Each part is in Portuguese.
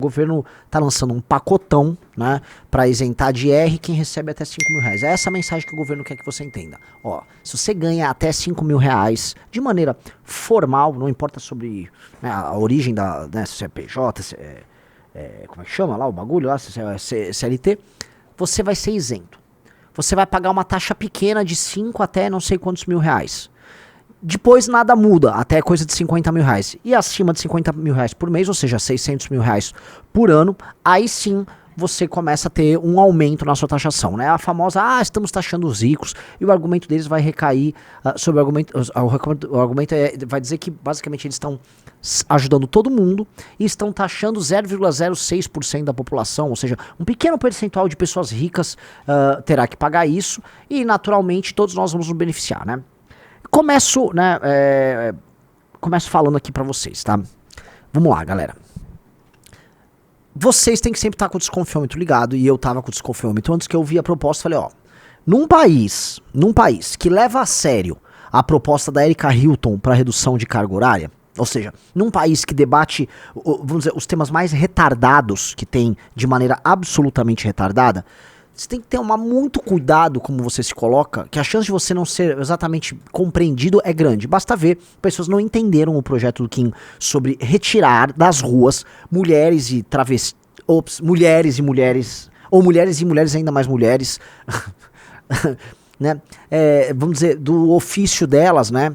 O governo tá lançando um pacotão, né, para isentar de IR quem recebe até 5 mil reais. É essa a mensagem que o governo quer que você entenda. Ó, se você ganha até 5 mil reais de maneira formal, não importa sobre, né, a origem da, né, se é PJ, se como é que chama lá o bagulho lá, se é CLT, você vai ser isento. Você vai pagar uma taxa pequena de 5 até não sei quantos mil reais. Depois nada muda, até coisa de 50 mil reais. E acima de 50 mil reais por mês, ou seja, 600 mil reais por ano, aí sim você começa a ter um aumento na sua taxação, né? A famosa, estamos taxando os ricos, e o argumento deles vai recair sobre o argumento, o argumento vai dizer que basicamente eles estão ajudando todo mundo e estão taxando 0,06% da população, ou seja, um pequeno percentual de pessoas ricas terá que pagar isso, e naturalmente todos nós vamos nos beneficiar, né? Começo falando aqui pra vocês, tá? Vamos lá, galera. Vocês têm que sempre estar com o desconfiômetro ligado, e eu tava com o desconfiômetro antes que eu vi a proposta, falei, ó, num país que leva a sério a proposta da Erika Hilton pra redução de carga horária, ou seja, num país que debate, vamos dizer, os temas mais retardados que tem de maneira absolutamente retardada, você tem que ter muito cuidado como você se coloca, que a chance de você não ser exatamente compreendido é grande. Basta ver, pessoas não entenderam o projeto do Kim sobre retirar das ruas mulheres e travestis, mulheres e mulheres, ou mulheres e mulheres ainda mais mulheres, né? Vamos dizer, do ofício delas, né?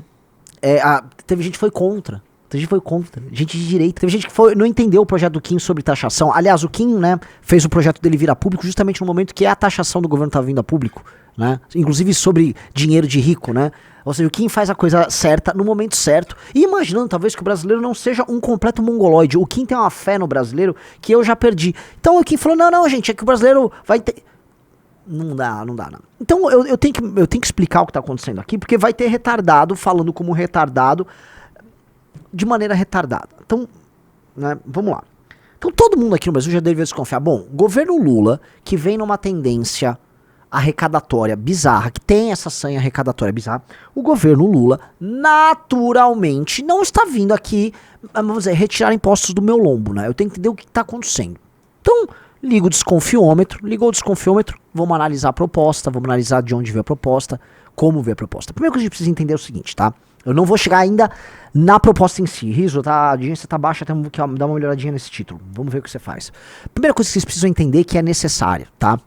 Teve gente que foi contra. Gente de direita, teve gente que não entendeu o projeto do Kim sobre taxação. Aliás, o Kim, né, fez o projeto dele vir a público justamente no momento que a taxação do governo estava vindo a público, né, inclusive sobre dinheiro de rico, né, ou seja, o Kim faz a coisa certa no momento certo, e imaginando talvez que o brasileiro não seja um completo mongoloide. O Kim tem uma fé no brasileiro que eu já perdi. Então o Kim falou, não, gente, é que o brasileiro vai ter... Não dá, não. Então eu tenho que explicar o que está acontecendo aqui, porque vai ter retardado falando como retardado, de maneira retardada. Então, né, vamos lá. Então todo mundo aqui no Brasil já deveria desconfiar. Bom, governo Lula, que vem numa tendência arrecadatória bizarra, que tem essa sanha arrecadatória bizarra, o governo Lula naturalmente não está vindo aqui, vamos dizer, retirar impostos do meu lombo, né? Eu tenho que entender o que está acontecendo. Então, ligou o desconfiômetro, vamos analisar a proposta, vamos analisar de onde veio a proposta, como veio a proposta. Primeiro que a gente precisa entender é o seguinte, tá? Eu não vou chegar ainda na proposta em si. Riso, a audiência tá baixa, temos que dar uma melhoradinha nesse título. Vamos ver o que você faz. Primeira coisa que vocês precisam entender que é necessária, tá?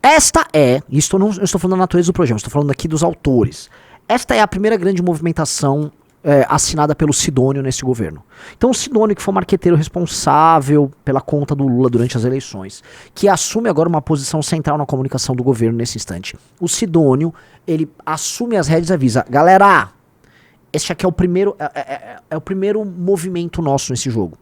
Esta é, isto eu não estou falando da natureza do projeto, estou falando aqui dos autores. Esta é a primeira grande movimentação assinada pelo Sidônio nesse governo. Então o Sidônio, que foi o marqueteiro responsável pela conta do Lula durante as eleições, que assume agora uma posição central na comunicação do governo nesse instante. O Sidônio, ele assume as rédeas e avisa, galera, este aqui é o primeiro, o primeiro movimento nosso nesse jogo,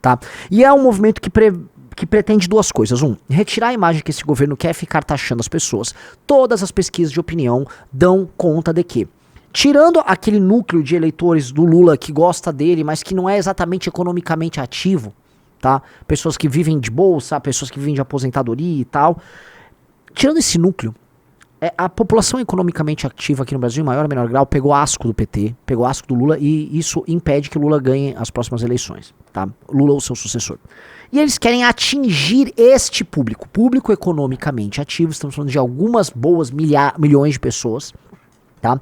tá? E é um movimento que pretende duas coisas. Retirar a imagem que esse governo quer ficar taxando as pessoas. Todas as pesquisas de opinião dão conta de que, tirando aquele núcleo de eleitores do Lula que gosta dele, mas que não é exatamente economicamente ativo, tá? Pessoas que vivem de bolsa, pessoas que vivem de aposentadoria e tal. Tirando esse núcleo, a população economicamente ativa aqui no Brasil, em maior ou menor grau, pegou asco do PT, pegou asco do Lula, e isso impede que o Lula ganhe as próximas eleições, tá? Lula ou seu sucessor. E eles querem atingir este público economicamente ativo, estamos falando de algumas boas milhões de pessoas, tá?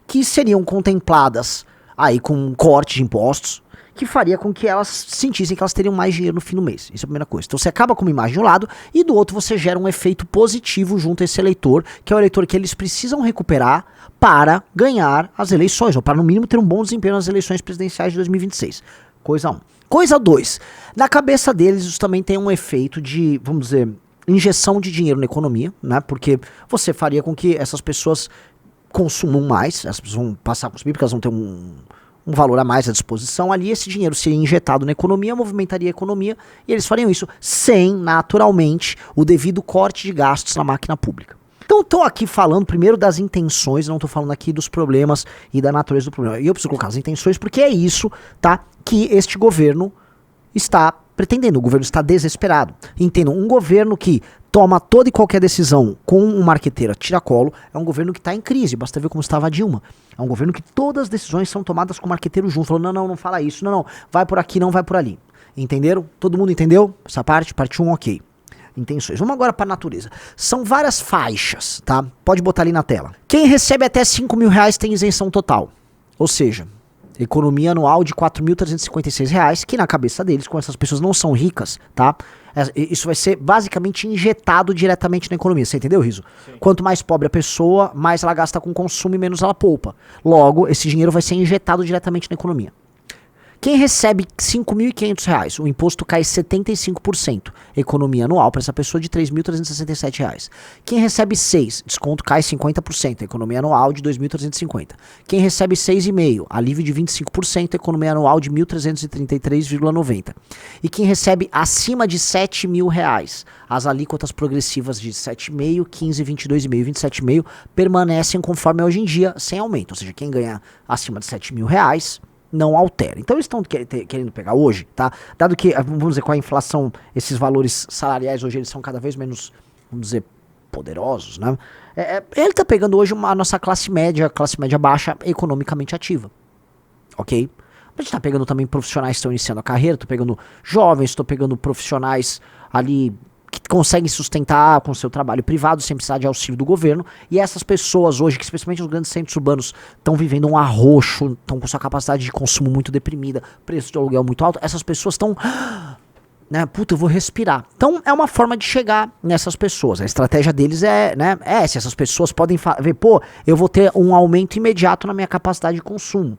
Que seriam contempladas aí com um corte de impostos, que faria com que elas sentissem que elas teriam mais dinheiro no fim do mês. Isso é a primeira coisa. Então você acaba com uma imagem de um lado e do outro você gera um efeito positivo junto a esse eleitor, que é o eleitor que eles precisam recuperar para ganhar as eleições, ou para no mínimo ter um bom desempenho nas eleições presidenciais de 2026. Coisa 1. Coisa 2. Na cabeça deles isso também tem um efeito de, vamos dizer, injeção de dinheiro na economia, né? Porque você faria com que essas pessoas consumam mais, as pessoas vão passar a consumir porque elas vão ter um valor a mais à disposição ali, esse dinheiro seria injetado na economia, movimentaria a economia, e eles fariam isso sem, naturalmente, o devido corte de gastos na máquina pública. Então estou aqui falando primeiro das intenções, não estou falando aqui dos problemas e da natureza do problema. E eu preciso colocar as intenções porque é isso, tá, que este governo está pretendendo. O governo está desesperado. Entendam, um governo que toma toda e qualquer decisão com um marqueteiro a tiracolo é um governo que está em crise. Basta ver como estava a Dilma. É um governo que todas as decisões são tomadas com o marqueteiro junto. Falando, não fala isso, não, vai por aqui, não vai por ali. Entenderam? Todo mundo entendeu essa parte? Parte 1, ok. Intenções. Vamos agora para a natureza. São várias faixas, tá? Pode botar ali na tela. Quem recebe até 5 mil reais tem isenção total. Ou seja, economia anual de 4.356 reais, que na cabeça deles, como essas pessoas não são ricas, tá? Isso vai ser basicamente injetado diretamente na economia. Você entendeu, Riso? Sim. Quanto mais pobre a pessoa, mais ela gasta com consumo e menos ela poupa. Logo, esse dinheiro vai ser injetado diretamente na economia. Quem recebe R$ 5.500, o imposto cai 75%. Economia anual para essa pessoa de R$ 3.367. Quem recebe 6, desconto cai 50%. Economia anual de R$ 2.350. Quem recebe 6,5, alívio de 25%. Economia anual de R$ 1.333,90. E quem recebe acima de R$ 7.000, as alíquotas progressivas de 7,5, 15, 22,5 e 27,5 permanecem conforme é hoje em dia, sem aumento. Ou seja, quem ganha acima de R$ 7.000 não altera. Então eles estão querendo pegar hoje, tá? Dado que, vamos dizer, com a inflação, esses valores salariais hoje eles são cada vez menos, vamos dizer, poderosos, né? Ele tá pegando hoje a nossa classe média baixa, economicamente ativa. Ok? A gente tá pegando também profissionais que estão iniciando a carreira, tô pegando jovens, tô pegando profissionais ali que conseguem sustentar com seu trabalho privado sem precisar de auxílio do governo, e essas pessoas hoje, que especialmente nos grandes centros urbanos, estão vivendo um arroxo, estão com sua capacidade de consumo muito deprimida, preço de aluguel muito alto, essas pessoas estão, né, puta, eu vou respirar. Então é uma forma de chegar nessas pessoas. A estratégia deles é, né, se essas pessoas podem ver, pô, eu vou ter um aumento imediato na minha capacidade de consumo.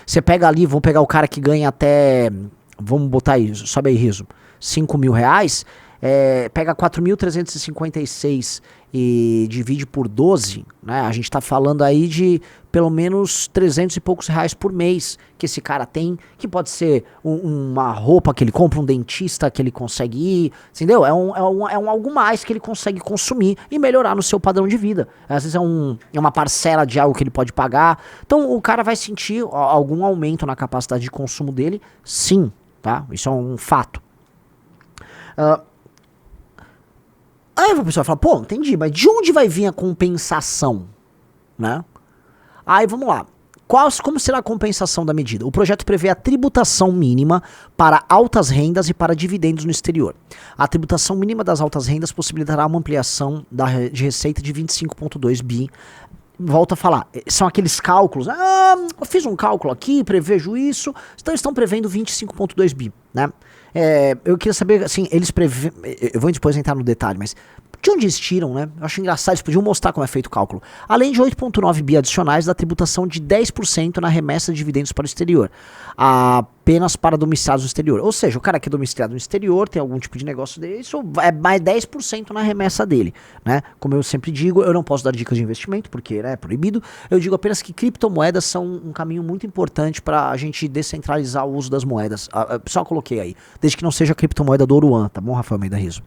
Você pega ali, vamos pegar o cara que ganha até, vamos botar aí, sobe aí, Riso, 5 mil reais, pega 4.356 e divide por 12, né? A gente tá falando aí de pelo menos 300 e poucos reais por mês que esse cara tem, que pode ser uma roupa que ele compra, um dentista que ele consegue ir, entendeu? É um algo mais que ele consegue consumir e melhorar no seu padrão de vida. Às vezes é uma parcela de algo que ele pode pagar. Então o cara vai sentir algum aumento na capacidade de consumo dele, sim, tá? Isso é um fato. Aí a pessoa fala, pô, entendi, mas de onde vai vir a compensação, né? Aí vamos lá. Como será a compensação da medida? O projeto prevê a tributação mínima para altas rendas e para dividendos no exterior. A tributação mínima das altas rendas possibilitará uma ampliação de receita de 25,2 bi. Volto a falar, são aqueles cálculos, eu fiz um cálculo aqui, prevejo isso, então estão prevendo 25,2 bi, né? Eu queria saber, assim, eu vou depois entrar no detalhe, mas de onde eles tiram, né? Eu acho engraçado, eles podiam mostrar como é feito o cálculo. Além de 8,9 bi adicionais da tributação de 10% na remessa de dividendos para o exterior, apenas para domiciliados no exterior. Ou seja, o cara que é domiciliado no exterior, tem algum tipo de negócio dele, isso é mais 10% na remessa dele, né? Como eu sempre digo, eu não posso dar dicas de investimento, porque é proibido. Eu digo apenas que criptomoedas são um caminho muito importante para a gente descentralizar o uso das moedas. Só coloquei aí, desde que não seja a criptomoeda do Oruan, tá bom, Rafael Almeida Riso?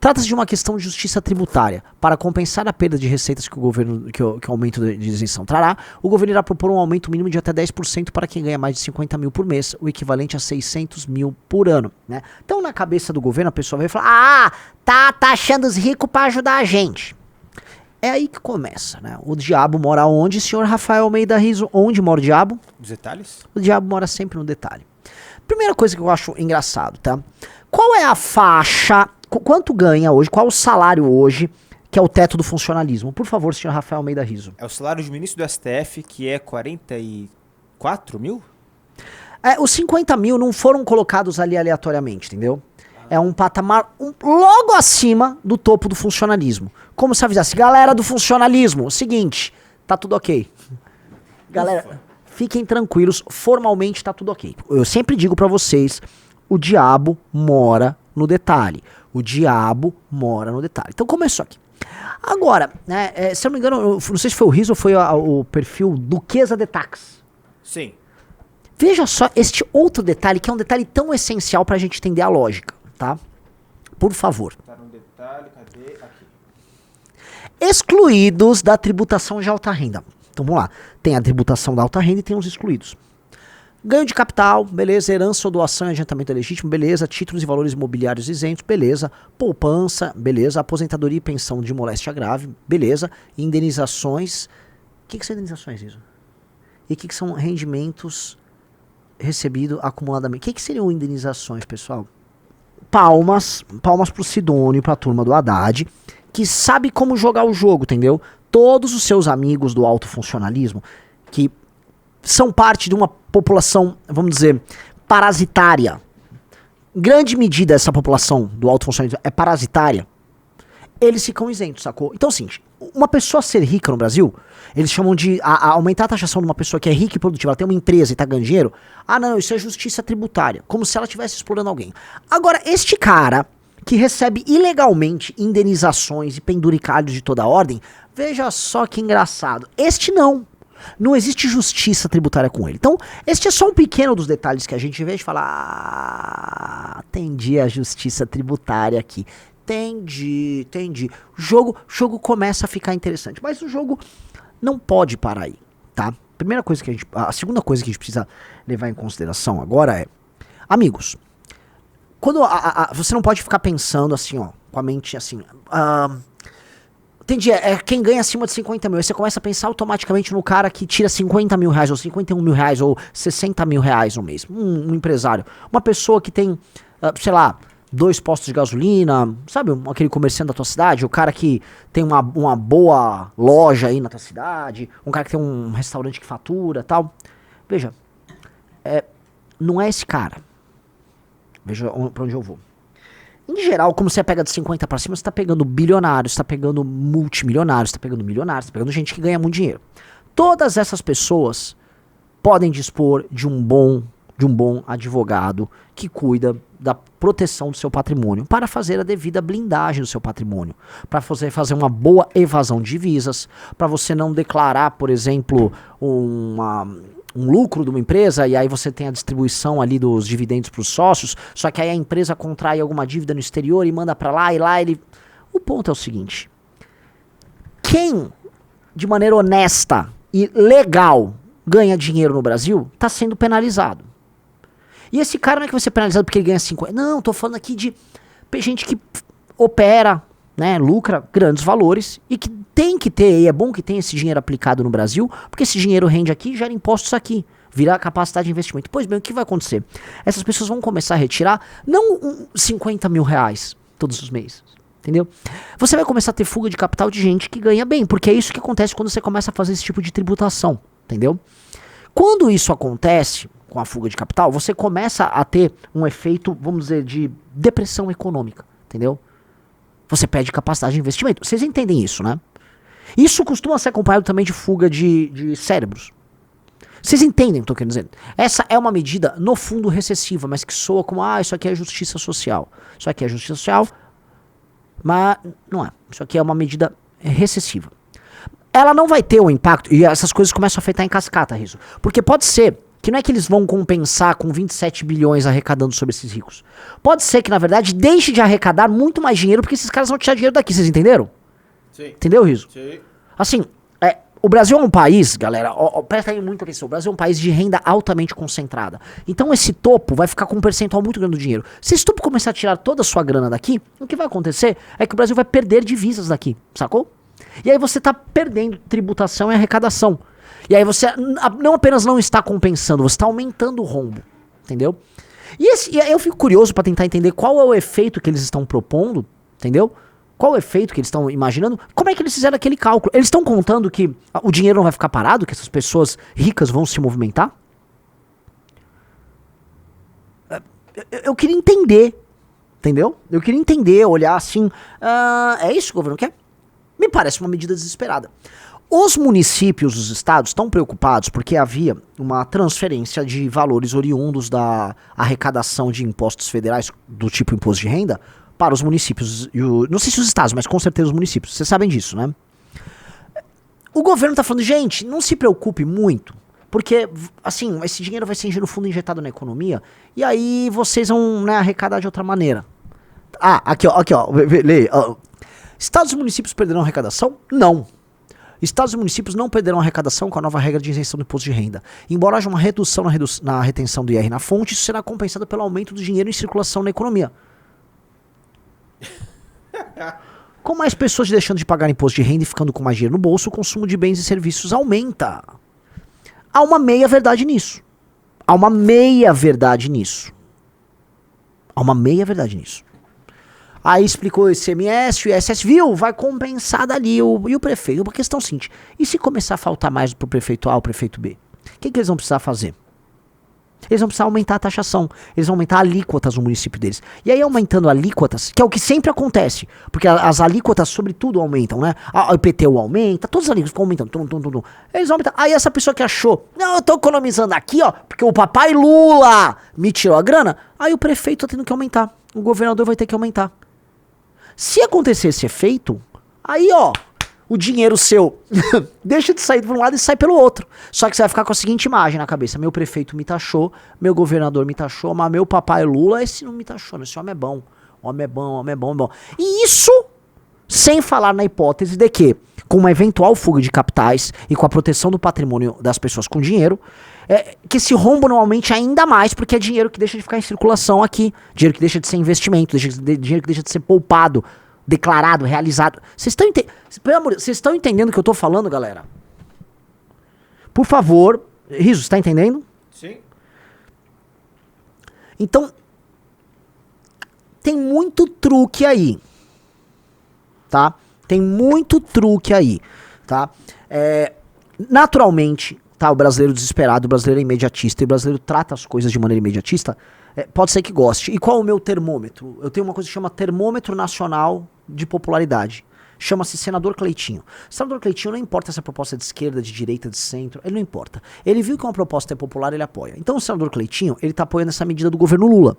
Trata-se de uma questão de justiça tributária. Para compensar a perda de receitas que o governo, que o aumento de isenção trará, o governo irá propor um aumento mínimo de até 10% para quem ganha mais de 50 mil por mês, o equivalente a 600 mil por ano, né? Então, na cabeça do governo, a pessoa vai falar, tá taxando os ricos para ajudar a gente. É aí que começa, né? O diabo mora onde, senhor Rafael Almeida Riso? Onde mora o diabo? Os detalhes? O diabo mora sempre no detalhe. Primeira coisa que eu acho engraçado, tá? Qual é a faixa, quanto ganha hoje, qual o salário hoje, que é o teto do funcionalismo? Por favor, senhor Rafael Almeida Riso. É o salário de ministro do STF, que é 44 mil? Os 50 mil não foram colocados ali aleatoriamente, entendeu? É um patamar logo acima do topo do funcionalismo. Como se avisasse, galera do funcionalismo, seguinte, tá tudo ok. Galera, fiquem tranquilos, formalmente tá tudo ok. Eu sempre digo pra vocês, o diabo mora no detalhe. O diabo mora no detalhe. Então começou aqui. Agora, né, se eu não me engano, não sei se foi o Riso ou foi o perfil Duquesa de Tax. Sim. Veja só este outro detalhe, que é um detalhe tão essencial pra gente entender a lógica, tá? Por favor. Tá no detalhe, cadê? Aqui. Excluídos da tributação de alta renda. Então vamos lá. Tem a tributação da alta renda e tem os excluídos. Ganho de capital, beleza. Herança ou doação e adiantamento legítimo, beleza. Títulos e valores imobiliários isentos, beleza. Poupança, beleza. Aposentadoria e pensão de moléstia grave, beleza. Indenizações. O que são indenizações, isso? E o que são rendimentos recebido acumuladamente. O que seriam indenizações, pessoal? Palmas pro Sidônio, pra turma do Haddad, que sabe como jogar o jogo, entendeu? Todos os seus amigos do alto funcionalismo, que são parte de uma população, vamos dizer, parasitária. Em grande medida, essa população do alto funcionalismo é parasitária. Eles ficam isentos, sacou? Então, assim, uma pessoa ser rica no Brasil, eles chamam de aumentar a taxação de uma pessoa que é rica e produtiva, ela tem uma empresa e tá ganhando dinheiro. Ah, não, isso é justiça tributária, como se ela estivesse explorando alguém. Agora, este cara que recebe ilegalmente indenizações e penduricalhos de toda ordem, veja só que engraçado. Este não. Não existe justiça tributária com ele. Então, este é só um pequeno dos detalhes que a gente vê e fala, entendi a justiça tributária aqui. Entendi. O jogo começa a ficar interessante. Mas o jogo não pode parar aí, tá? A segunda coisa que a gente precisa levar em consideração agora é, amigos, quando você não pode ficar pensando assim, ó, com a mente assim, entendi, quem ganha acima de 50 mil, aí você começa a pensar automaticamente no cara que tira 50 mil reais, ou 51 mil reais, ou 60 mil reais no mês, um empresário, uma pessoa que tem, sei lá, 2 postos de gasolina, sabe, aquele comerciante da tua cidade, o cara que tem uma boa loja aí na tua cidade, um cara que tem um restaurante que fatura, tal. Veja, não é esse cara. Veja pra onde eu vou. Em geral, como você pega de 50 pra cima, você tá pegando bilionários, você tá pegando multimilionários, você tá pegando milionários, você tá pegando gente que ganha muito dinheiro. Todas essas pessoas podem dispor de um bom advogado que cuida da proteção do seu patrimônio, para fazer a devida blindagem do seu patrimônio, para fazer uma boa evasão de divisas, para você não declarar, por exemplo, um lucro de uma empresa e aí você tem a distribuição ali dos dividendos para os sócios, só que aí a empresa contrai alguma dívida no exterior e manda para lá e lá ele... O ponto é o seguinte, quem de maneira honesta e legal ganha dinheiro no Brasil está sendo penalizado. E esse cara não é que vai ser penalizado porque ele ganha 50. Não, tô falando aqui de gente que opera, né, lucra grandes valores e que tem que ter, e é bom que tenha esse dinheiro aplicado no Brasil, porque esse dinheiro rende aqui e gera impostos aqui, vira capacidade de investimento. Pois bem, o que vai acontecer? Essas pessoas vão começar a retirar, não 50 mil reais todos os meses, entendeu? Você vai começar a ter fuga de capital de gente que ganha bem, porque é isso que acontece quando você começa a fazer esse tipo de tributação, entendeu? Quando isso acontece com a fuga de capital, você começa a ter um efeito, vamos dizer, de depressão econômica, entendeu? Você perde capacidade de investimento. Vocês entendem isso, né? Isso costuma ser acompanhado também de fuga de cérebros. Vocês entendem o que eu tô querendo dizer? Essa é uma medida, no fundo, recessiva, mas que soa como, isso aqui é justiça social. Isso aqui é justiça social, mas não é. Isso aqui é uma medida recessiva. Ela não vai ter o impacto, e essas coisas começam a afetar em cascata, Riso. Porque pode ser que não é que eles vão compensar com 27 bilhões arrecadando sobre esses ricos. Pode ser que, na verdade, deixe de arrecadar muito mais dinheiro, porque esses caras vão tirar dinheiro daqui, vocês entenderam? Sim. Entendeu, Riso? Sim. Assim, o Brasil é um país, galera, presta aí muita atenção, o Brasil é um país de renda altamente concentrada. Então esse topo vai ficar com um percentual muito grande do dinheiro. Se esse topo começar a tirar toda a sua grana daqui, o que vai acontecer é que o Brasil vai perder divisas daqui, sacou? E aí você tá perdendo tributação e arrecadação. E aí você não apenas não está compensando, você está aumentando o rombo, entendeu? E aí eu fico curioso para tentar entender qual é o efeito que eles estão propondo, entendeu? Qual o efeito que eles estão imaginando? Como é que eles fizeram aquele cálculo? Eles estão contando que o dinheiro não vai ficar parado, que essas pessoas ricas vão se movimentar? Eu queria entender, entendeu? Eu queria entender, olhar assim, é isso que o governo quer? Me parece uma medida desesperada. Os municípios, os estados, estão preocupados porque havia uma transferência de valores oriundos da arrecadação de impostos federais, do tipo imposto de renda, para os municípios. Não sei se os estados, mas com certeza os municípios. Vocês sabem disso, né? O governo está falando, gente, não se preocupe muito, porque, assim, esse dinheiro vai ser no fundo injetado na economia, e aí vocês vão, né, arrecadar de outra maneira. Aqui ó, leia. Estados e municípios perderão arrecadação? Não. Estados e municípios não perderão arrecadação com a nova regra de isenção do imposto de renda. Embora haja uma redução na retenção do IR na fonte, isso será compensado pelo aumento do dinheiro em circulação na economia. Com mais pessoas deixando de pagar imposto de renda e ficando com mais dinheiro no bolso, o consumo de bens e serviços aumenta. Há uma meia verdade nisso. há uma meia verdade nisso. Há uma meia verdade nisso. Aí explicou o ICMS, o ISS, viu? Vai compensar dali e o prefeito. Uma questão é a seguinte, e se começar a faltar mais pro prefeito A ou prefeito B? O que eles vão precisar fazer? Eles vão precisar aumentar a taxação, eles vão aumentar alíquotas no município deles. E aí aumentando alíquotas, que é o que sempre acontece, porque as alíquotas sobretudo aumentam, né? O IPTU aumenta, todas as alíquotas ficam aumentando. Eles vão aumentar. Aí essa pessoa que achou, não, eu tô economizando aqui, ó, porque o papai Lula me tirou a grana, aí o prefeito tá tendo que aumentar, o governador vai ter que aumentar. Se acontecer esse efeito, aí ó, o dinheiro seu deixa de sair por um lado e sai pelo outro. Só que você vai ficar com a seguinte imagem na cabeça. Meu prefeito me taxou, meu governador me taxou, mas meu papai Lula, esse não me taxou. Esse homem é bom. Homem é bom, homem é bom, homem é bom. E isso sem falar na hipótese de que, com uma eventual fuga de capitais e com a proteção do patrimônio das pessoas com dinheiro, que esse rombo não aumente ainda mais, porque é dinheiro que deixa de ficar em circulação aqui, dinheiro que deixa de ser investimento, dinheiro que deixa de ser poupado, declarado, realizado. Vocês estão entendendo o que eu tô falando, galera? Por favor, Riso, você tá entendendo? Sim. Então, tem muito truque aí, tá? Tem muito truque aí, tá? Naturalmente, tá? O brasileiro desesperado, o brasileiro é imediatista, e o brasileiro trata as coisas de maneira imediatista, pode ser que goste. E qual é o meu termômetro? Eu tenho uma coisa que chama Termômetro Nacional de Popularidade. Chama-se Senador Cleitinho. Senador Cleitinho não importa se a proposta é de esquerda, de direita, de centro, ele não importa. Ele viu que uma proposta é popular, ele apoia. Então o senador Cleitinho, ele tá apoiando essa medida do governo Lula.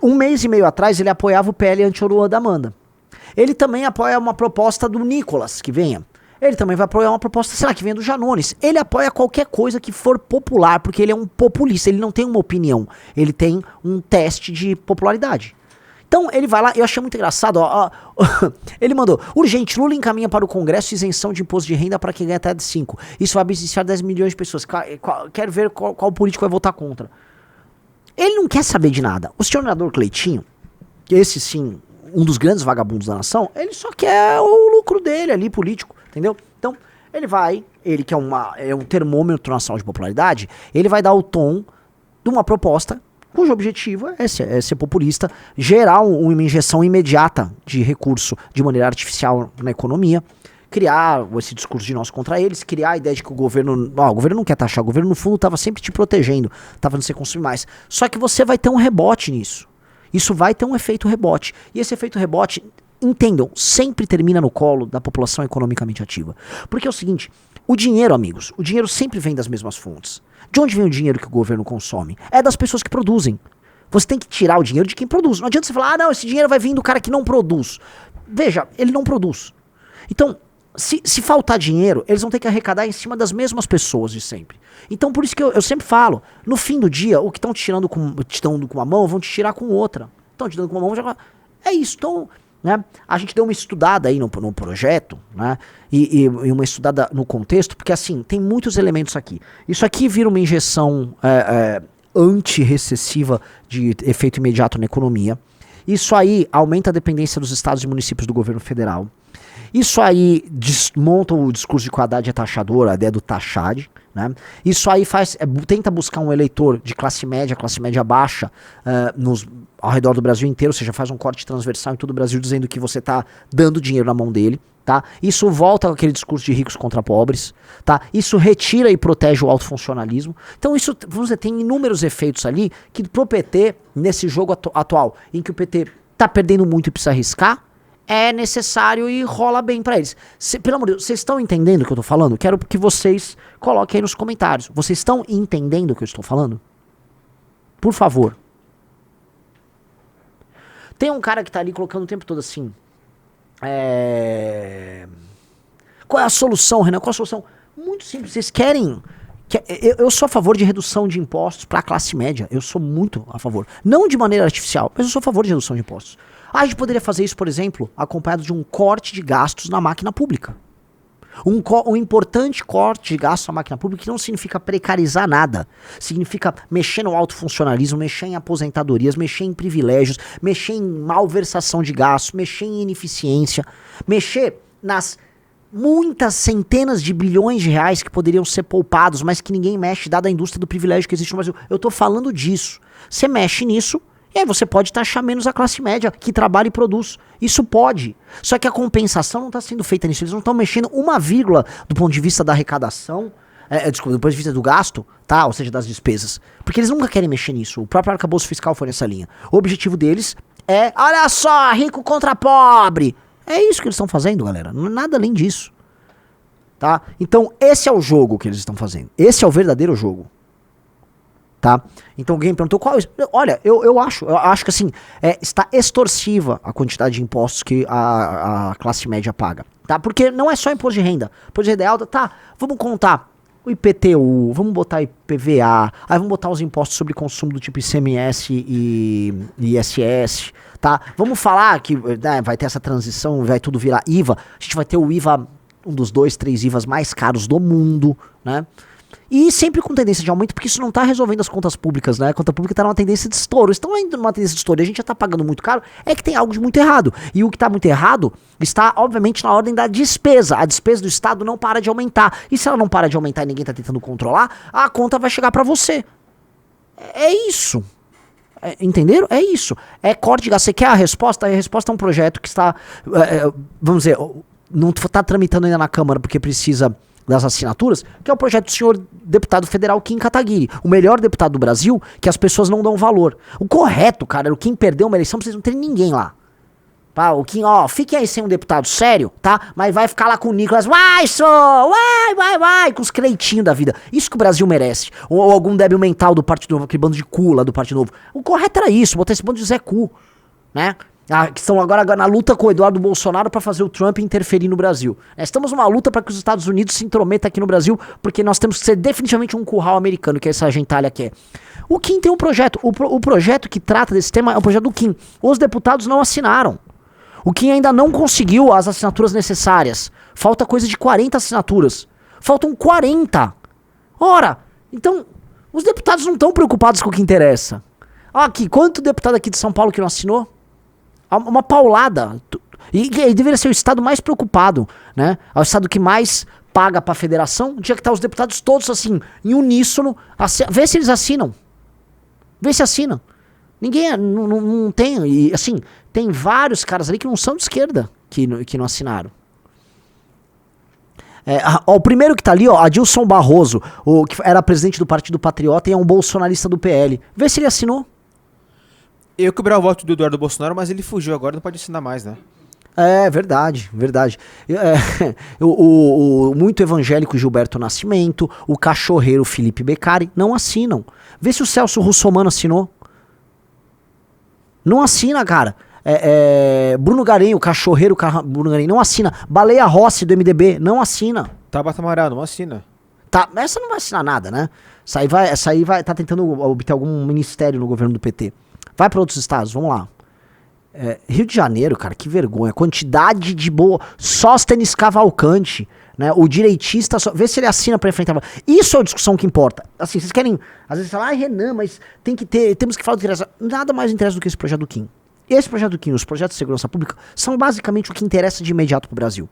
Um mês e meio atrás, ele apoiava o PL anti-Oruan da Amanda. Ele também apoia uma proposta do Nicolas, que venha. Ele também vai apoiar uma proposta, sei lá, que venha do Janones. Ele apoia qualquer coisa que for popular, porque ele é um populista, ele não tem uma opinião, ele tem um teste de popularidade. Então ele vai lá, eu achei muito engraçado, ó, ele mandou, urgente, Lula encaminha para o Congresso isenção de imposto de renda para quem ganha até de 5. Isso vai beneficiar 10 milhões de pessoas. Quero ver qual político vai votar contra. Ele não quer saber de nada. O senador Cleitinho, esse sim, um dos grandes vagabundos da nação, ele só quer o lucro dele ali, político, entendeu? Então, ele que é um termômetro nacional de popularidade, ele vai dar o tom de uma proposta cujo objetivo é ser populista, gerar uma injeção imediata de recurso de maneira artificial na economia, criar esse discurso de nós contra eles, criar a ideia de que o governo não quer taxar, o governo no fundo estava sempre te protegendo, estava não você consumir mais. Só que você vai ter um rebote nisso. Isso vai ter um efeito rebote. E esse efeito rebote, entendam, sempre termina no colo da população economicamente ativa. Porque é o seguinte, o dinheiro, amigos, o dinheiro sempre vem das mesmas fontes. De onde vem o dinheiro que o governo consome? É das pessoas que produzem. Você tem que tirar o dinheiro de quem produz. Não adianta você falar, não, esse dinheiro vai vir do cara que não produz. Veja, ele não produz. Então, se faltar dinheiro, eles vão ter que arrecadar em cima das mesmas pessoas de sempre. Então, por isso que eu sempre falo, no fim do dia, o que estão te dando com uma mão, vão te tirar com outra. Estão te dando com uma mão, já... É isso, então... Né? A gente deu uma estudada aí no projeto, né? e uma estudada no contexto, porque assim, tem muitos elementos aqui. Isso aqui vira uma injeção antirrecessiva de efeito imediato na economia. Isso aí aumenta a dependência dos estados e municípios do governo federal. Isso aí desmonta o discurso de que o Haddad é taxador, a ideia do taxade. Né? Isso aí tenta buscar um eleitor de classe média baixa ao redor do Brasil inteiro, ou seja, faz um corte transversal em todo o Brasil dizendo que você está dando dinheiro na mão dele. Tá? Isso volta aquele discurso de ricos contra pobres. Tá? Isso retira e protege o autofuncionalismo. Então isso, você tem inúmeros efeitos ali que pro PT, nesse jogo atual, em que o PT tá perdendo muito e precisa arriscar, é necessário e rola bem pra eles. Pelo amor de Deus, vocês estão entendendo o que eu tô falando? Quero que vocês coloquem aí nos comentários. Vocês estão entendendo o que eu estou falando? Por favor. Tem um cara que tá ali colocando o tempo todo assim... Qual é a solução, Renan? Qual é a solução? Muito simples. Vocês querem... Eu sou a favor de redução de impostos pra classe média. Eu sou muito a favor. Não de maneira artificial, mas eu sou a favor de redução de impostos. A gente poderia fazer isso, por exemplo, acompanhado de um corte de gastos na máquina pública. Um importante corte de gastos na máquina pública que não significa precarizar nada. Significa mexer no autofuncionalismo, mexer em aposentadorias, mexer em privilégios, mexer em malversação de gastos, mexer em ineficiência, mexer nas muitas centenas de bilhões de reais que poderiam ser poupados, mas que ninguém mexe, dada a indústria do privilégio que existe no Brasil. Eu tô falando disso. Você mexe nisso, e aí você pode taxar menos a classe média, que trabalha e produz. Isso pode. Só que a compensação não está sendo feita nisso. Eles não estão mexendo uma vírgula do ponto de vista da arrecadação, desculpa, do ponto de vista do gasto, tá? Ou seja, das despesas. Porque eles nunca querem mexer nisso. O próprio arcabouço fiscal foi nessa linha. O objetivo deles é, olha só, rico contra pobre. É isso que eles estão fazendo, galera. Nada além disso. Tá? Então, esse é o jogo que eles estão fazendo. Esse é o verdadeiro jogo. Tá? Então alguém perguntou qual. Olha, eu acho que assim, está extorsiva a quantidade de impostos que a classe média paga. Tá? Porque não é só imposto de renda. Imposto de renda é alta, tá? Vamos contar o IPTU, vamos botar IPVA, aí vamos botar os impostos sobre consumo do tipo ICMS e ISS, tá? Vamos falar que vai ter essa transição, vai tudo virar IVA. A gente vai ter o IVA, um dos 2, 3 IVAs mais caros do mundo, né? E sempre com tendência de aumento, porque isso não está resolvendo as contas públicas, né? A conta pública está numa tendência de estouro. Estão indo numa tendência de estouro e a gente já está pagando muito caro, é que tem algo de muito errado. E o que está muito errado está, obviamente, na ordem da despesa. A despesa do Estado não para de aumentar. E se ela não para de aumentar e ninguém está tentando controlar, a conta vai chegar para você. É isso. Entenderam? É isso. É corte de gasto. Você quer a resposta? A resposta é um projeto que está, vamos dizer, não está tramitando ainda na Câmara porque precisa das assinaturas, que é o projeto do senhor deputado federal Kim Kataguiri, o melhor deputado do Brasil, que as pessoas não dão valor. O correto, cara, o Kim perdeu uma eleição, vocês não terem ninguém lá. Tá? O Kim, fiquem aí sem um deputado sério, tá? Mas vai ficar lá com o Nicolas, vai, com os creitinhos da vida. Isso que o Brasil merece. Ou algum débil mental do Partido Novo, aquele bando de cu lá do Partido Novo. O correto era isso, botar esse bando de Zé Cu, né? Que estão agora na luta com o Eduardo Bolsonaro para fazer o Trump interferir no Brasil. Estamos numa luta para que os Estados Unidos se intrometam aqui no Brasil, porque nós temos que ser definitivamente um curral americano, que essa gentalha quer. O Kim tem um projeto, o projeto que trata desse tema é o projeto do Kim. Os deputados não assinaram. O Kim ainda não conseguiu as assinaturas necessárias. Falta coisa de 40 assinaturas. Faltam 40. Ora, então, os deputados não estão preocupados com o que interessa. Aqui, quanto deputado aqui de São Paulo que não assinou? Uma paulada. E deveria ser o estado mais preocupado, né? É o estado que mais paga pra federação. Tinha que estar os deputados todos assim, em uníssono. Vê se eles assinam. Vê se assinam. Ninguém não tem. E assim, tem vários caras ali que não são de esquerda que não assinaram. O primeiro que tá ali, Adilson Barroso, que era presidente do Partido Patriota e é um bolsonarista do PL. Vê se ele assinou. Eu quebrei o voto do Eduardo Bolsonaro, mas ele fugiu agora, não pode assinar mais, né? É verdade. O muito evangélico Gilberto Nascimento, o cachorreiro Felipe Beccari não assinam. Vê se o Celso Russomano assinou. Não assina, cara. Bruno Garim, o cachorreiro Bruno Garim, não assina. Baleia Rossi do MDB, não assina. Tabata Amaral, não assina. Tá, essa não vai assinar nada, né? Essa aí vai tá tentando obter algum ministério no governo do PT. Vai para outros estados, vamos lá. Rio de Janeiro, cara, que vergonha. Quantidade de boa. Sóstenes Cavalcante, né? O direitista, vê se ele assina para enfrentar. Isso é a discussão que importa. Assim, vocês querem, às vezes falar, Renan, mas temos que falar do que interessa. Nada mais interessa do que esse projeto do Kim. Esse projeto do Kim, os projetos de segurança pública, são basicamente o que interessa de imediato pro Brasil.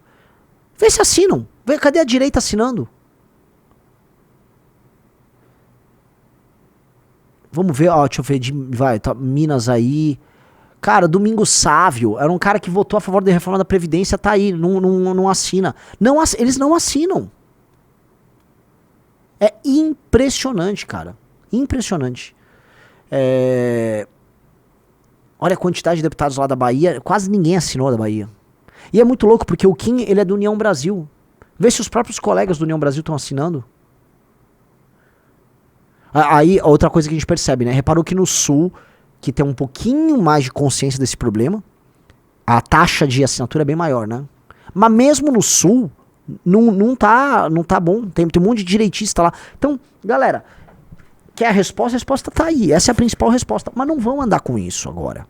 Vê se assinam. Cadê a direita assinando? Vamos ver, deixa eu ver, Minas aí. Cara, Domingos Sávio, era um cara que votou a favor da reforma da Previdência, tá aí, não assina. Eles não assinam. É impressionante, cara. Impressionante. Olha a quantidade de deputados lá da Bahia, quase ninguém assinou da Bahia. E é muito louco, porque o Kim, ele é do União Brasil. Vê se os próprios colegas do União Brasil estão assinando. Aí, outra coisa que a gente percebe, né? Reparou que no Sul, que tem um pouquinho mais de consciência desse problema, a taxa de assinatura é bem maior, né? Mas mesmo no Sul, não tá bom. Tem um monte de direitista lá. Então, galera, quer a resposta? A resposta tá aí. Essa é a principal resposta. Mas não vão andar com isso agora.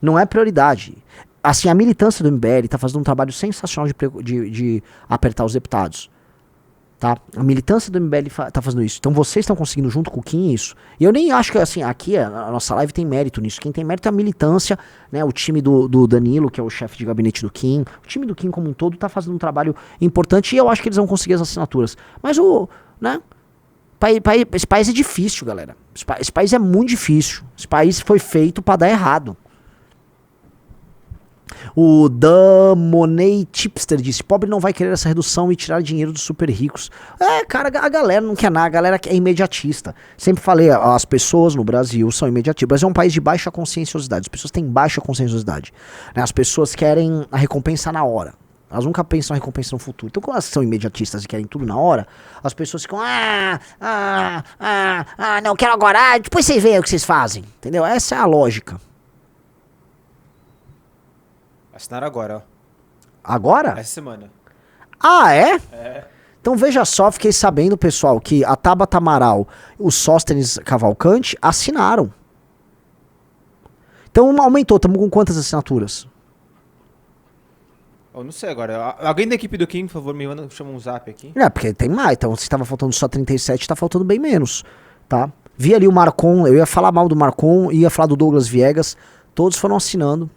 Não é prioridade. Assim, a militância do MBL tá fazendo um trabalho sensacional de apertar os deputados. Tá? A militância do MBL tá fazendo isso. Então vocês estão conseguindo junto com o Kim isso. E eu nem acho que assim, aqui a nossa live tem mérito nisso. Quem tem mérito é a militância, né? O time do Danilo, que é o chefe de gabinete do Kim. O time do Kim como um todo tá fazendo um trabalho importante e eu acho que eles vão conseguir as assinaturas. Mas né? Esse país é difícil, galera. Esse país é muito difícil. Esse país foi feito pra dar errado. O The Money Tipster disse: pobre não vai querer essa redução e tirar dinheiro dos super ricos. Cara, a galera não quer nada, a galera é imediatista. Sempre falei, as pessoas no Brasil são imediatistas. O Brasil é um país de baixa conscienciosidade. As pessoas têm baixa conscienciosidade, né? As pessoas querem a recompensa na hora. Elas nunca pensam na recompensa no futuro. Então, quando elas são imediatistas e querem tudo na hora, as pessoas ficam, não, quero agora, depois vocês veem o que vocês fazem. Entendeu? Essa é a lógica. Assinaram agora, ó. Agora? Essa semana. Ah, é? É. Então veja só, fiquei sabendo, pessoal, que a Tabata Amaral e o Sóstenes Cavalcante assinaram. Então aumentou, estamos com quantas assinaturas? Eu não sei agora. Alguém da equipe do Kim, por favor, me manda, chama um zap aqui. Porque tem mais, então se estava faltando só 37, tá faltando bem menos, tá? Vi ali o Marcon, eu ia falar mal do Marcon, ia falar do Douglas Viegas, todos foram assinando.